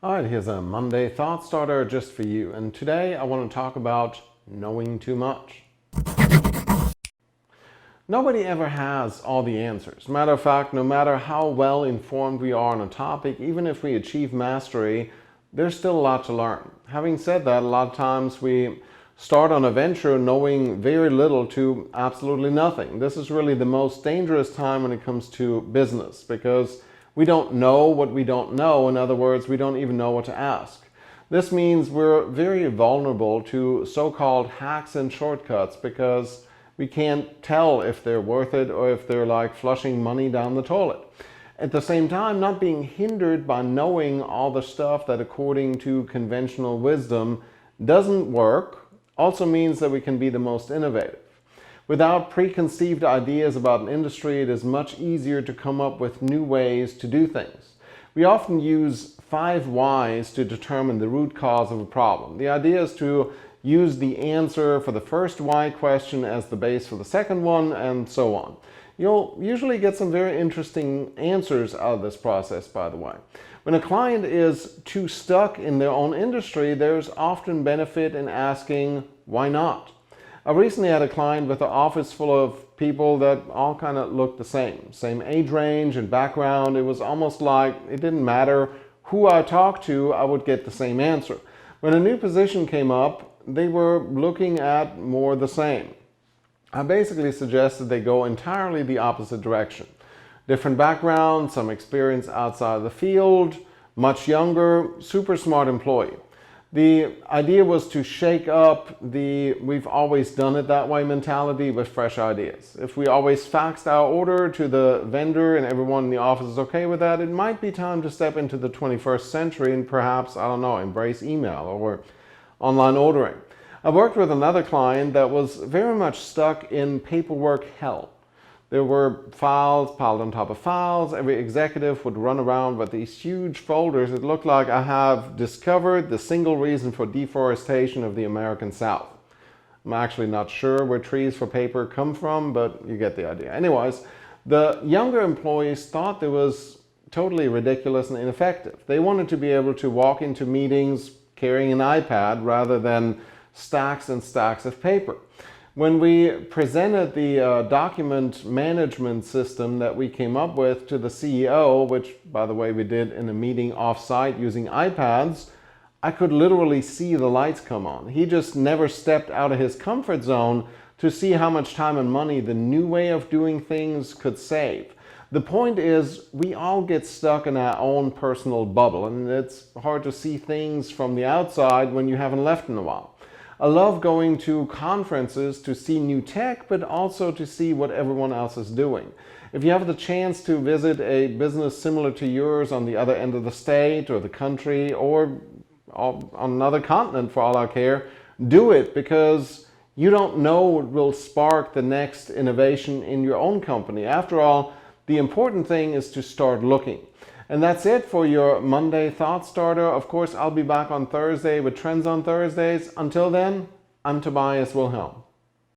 All right, here's a Monday thought starter just for you. And today I want to talk about knowing too much. Nobody ever has all the answers. Matter of fact, no matter how well informed we are on a topic, even if we achieve mastery, there's still a lot to learn. Having said that, a lot of times we start on a venture knowing very little to absolutely nothing. This is really the most dangerous time when it comes to business because we don't know what we don't know. In other words, we don't even know what to ask. This means we're very vulnerable to so-called hacks and shortcuts because we can't tell if they're worth it or if they're like flushing money down the toilet. At the same time, not being hindered by knowing all the stuff that according to conventional wisdom doesn't work also means that we can be the most innovative. Without preconceived ideas about an industry, it is much easier to come up with new ways to do things. We often use 5 whys to determine the root cause of a problem. The idea is to use the answer for the first why question as the base for the second one, and so on. You'll usually get some very interesting answers out of this process, by the way. When a client is too stuck in their own industry, there's often benefit in asking, why not? I recently had a client with an office full of people that all kind of looked the same age range and background. It was almost like it didn't matter who I talked to, I would get the same answer. When a new position came up, they were looking at more the same. I basically suggested they go entirely the opposite direction. Different background, some experience outside of the field, much younger, super smart employee. The idea was to shake up the we've always done it that way mentality with fresh ideas. If we always faxed our order to the vendor and everyone in the office is okay with that, it might be time to step into the 21st century and perhaps, I don't know, embrace email or online ordering. I worked with another client that was very much stuck in paperwork hell. There were files piled on top of files. Every executive would run around with these huge folders. It looked like I have discovered the single reason for deforestation of the American South. I'm actually not sure where trees for paper come from, but you get the idea. Anyways, the younger employees thought it was totally ridiculous and ineffective. They wanted to be able to walk into meetings carrying an iPad rather than stacks and stacks of paper. When we presented the document management system that we came up with to the CEO, which by the way we did in a meeting off-site using iPads, I could literally see the lights come on. He just never stepped out of his comfort zone to see how much time and money the new way of doing things could save. The point is, we all get stuck in our own personal bubble, and it's hard to see things from the outside when you haven't left in a while. I love going to conferences to see new tech, but also to see what everyone else is doing. If you have the chance to visit a business similar to yours on the other end of the state or the country or on another continent for all I care, do it because you don't know what will spark the next innovation in your own company. After all, the important thing is to start looking. And that's it for your Monday Thought Starter. Of course, I'll be back on Thursday with Trends on Thursdays. Until then, I'm Tobias Wilhelm.